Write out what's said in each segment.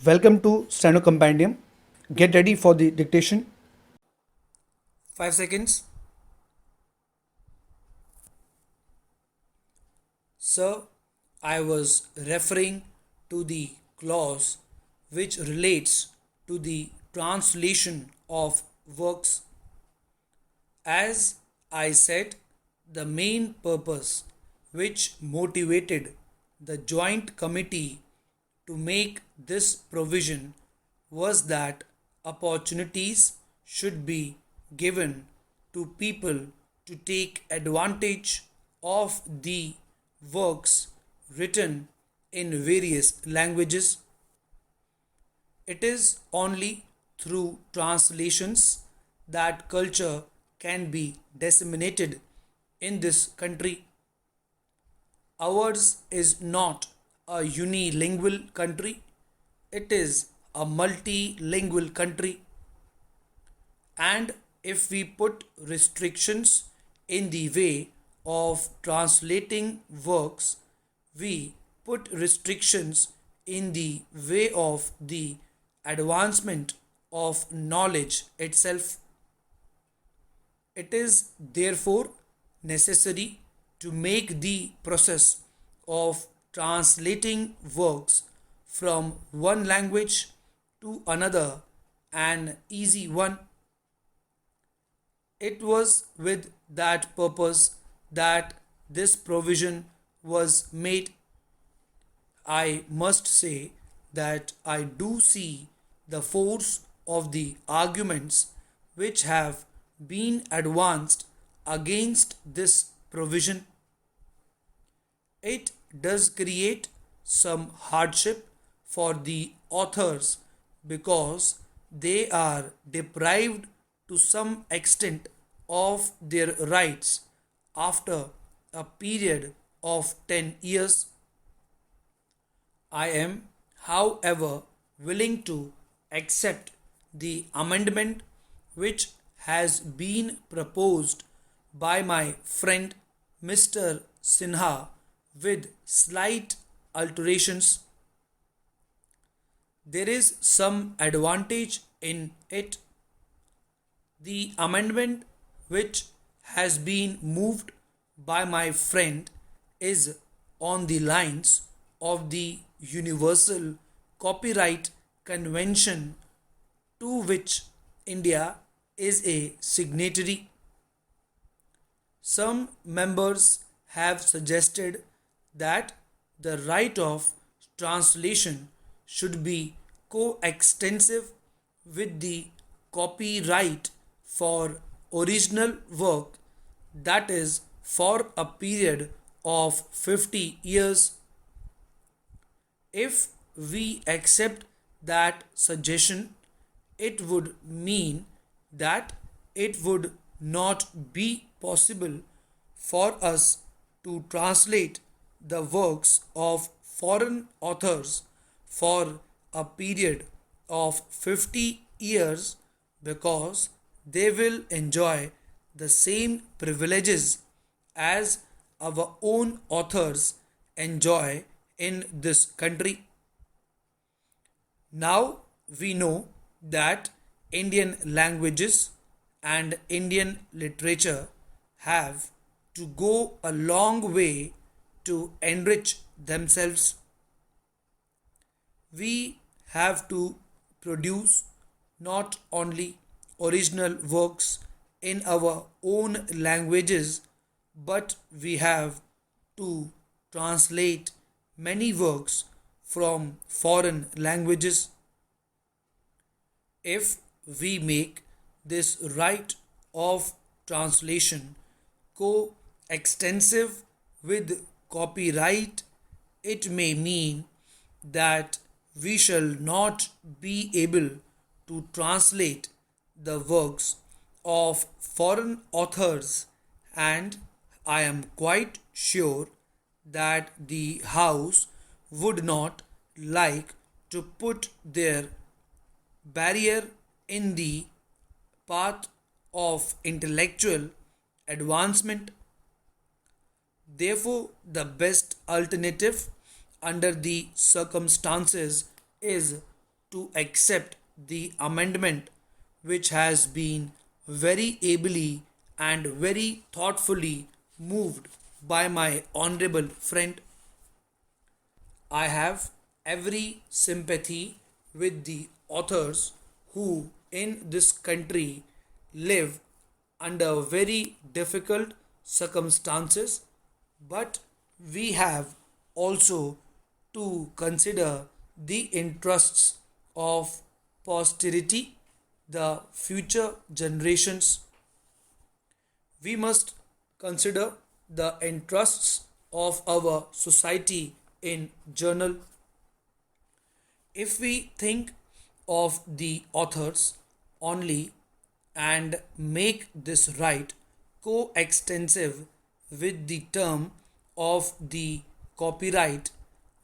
Welcome to Steno Compendium. Get ready for the dictation. 5 seconds. Sir, I was referring to the clause which relates to the translation of works. As I said, the main purpose which motivated the joint committee to make this provision was that opportunities should be given to people to take advantage of the works written in various languages. It is only through translations that culture can be disseminated in this country. Ours is not a unilingual country, it is a multilingual country. And if we put restrictions in the way of translating works, we put restrictions in the way of the advancement of knowledge itself. It is therefore necessary to make the process of translating works from one language to another an easy one. It was with that purpose that this provision was made. I must say that I do see the force of the arguments which have been advanced against this provision. It does create some hardship for the authors because they are deprived to some extent of their rights after a period of 10 years. I am, however, willing to accept the amendment which has been proposed by my friend Mr. Sinha with slight alterations. There is some advantage in it. The amendment which has been moved by my friend is on the lines of the Universal Copyright Convention to which India is a signatory. Some members have suggested that the right of translation should be coextensive with the copyright for original work, that is, for a period of 50 years. If we accept that suggestion, it would mean that it would not be possible for us to translate the works of foreign authors for a period of 50 years because they will enjoy the same privileges as our own authors enjoy in this country. Now we know that Indian languages and Indian literature have to go a long way to enrich themselves. We have to produce not only original works in our own languages, but we have to translate many works from foreign languages. If we make this right of translation co-extensive with copyright, it may mean that we shall not be able to translate the works of foreign authors, and I am quite sure that the House would not like to put their barrier in the path of intellectual advancement. Therefore, the best alternative under the circumstances is to accept the amendment which has been very ably and very thoughtfully moved by my honorable friend. I have every sympathy with the authors who in this country live under very difficult circumstances, but we have also to consider the interests of posterity, the future generations. We must consider the interests of our society in general. If we think of the authors only and make this right coextensive with the term of the copyright,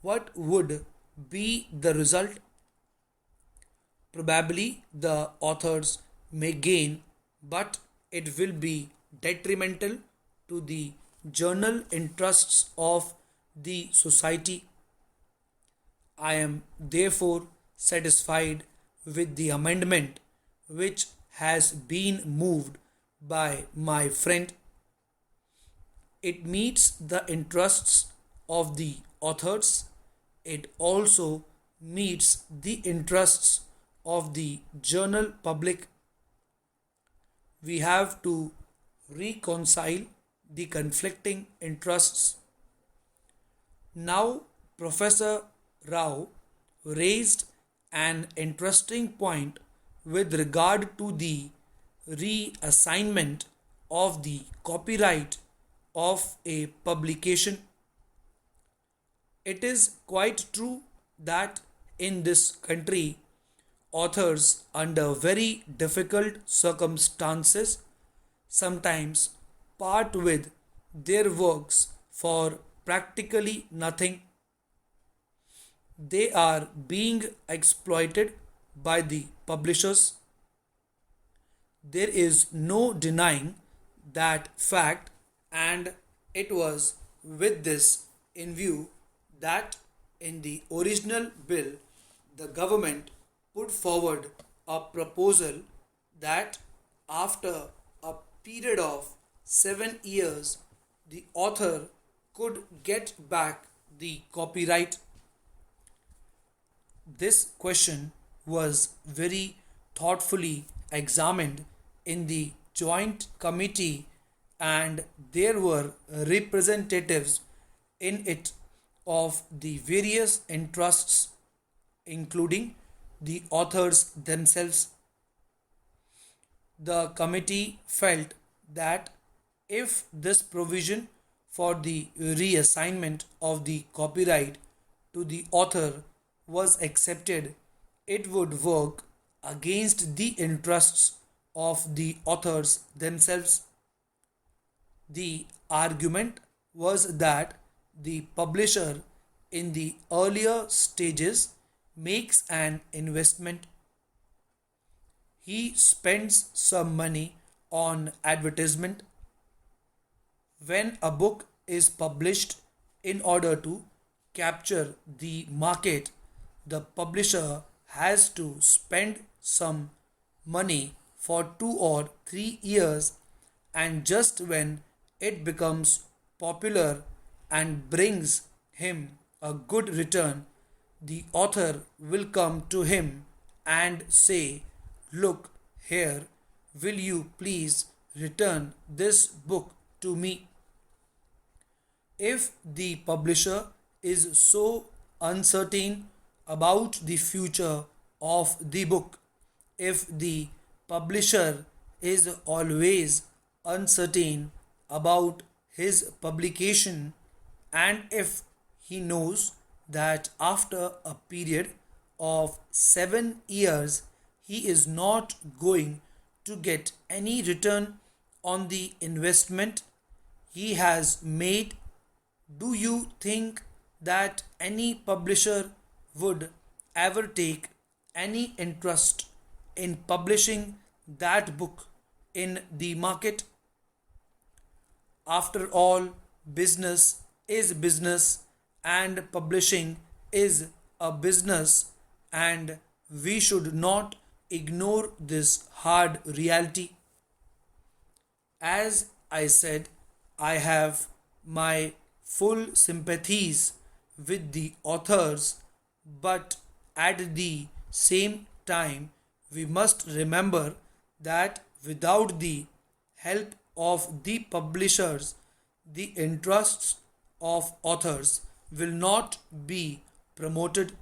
what would be the result? Probably the authors may gain, but it will be detrimental to the journal interests of the society. I am therefore satisfied with the amendment which has been moved by my friend. It meets the interests of the authors. It also meets the interests of the journal public. We have to reconcile the conflicting interests. Now, Professor Rao raised an interesting point with regard to the reassignment of the copyright of a publication. It is quite true that in this country, authors, under very difficult circumstances, sometimes part with their works for practically nothing. They are being exploited by the publishers. There is no denying that fact, and it was with this in view that in the original bill the government put forward a proposal that after a period of 7 years the author could get back the copyright. This question was very thoughtfully examined in the joint committee, and there were representatives in it of the various interests, including the authors themselves. The committee felt that if this provision for the reassignment of the copyright to the author was accepted, it would work against the interests of the authors themselves. The argument was that the publisher in the earlier stages makes an investment. He spends some money on advertisement. When a book is published, in order to capture the market, the publisher has to spend some money for 2 or 3 years, and just when it becomes popular and brings him a good return, the author will come to him and say, "Look here, will you please return this book to me?" If the publisher is so uncertain about the future of the book, if the publisher is always uncertain about his publication, and if he knows that after a period of 7 years he is not going to get any return on the investment he has made, do you think that any publisher would ever take any interest in publishing that book in the market? After all, business is business, and publishing is a business, and we should not ignore this hard reality. As I said, I have my full sympathies with the authors, but at the same time, we must remember that without the help of the publishers, the interests of authors will not be promoted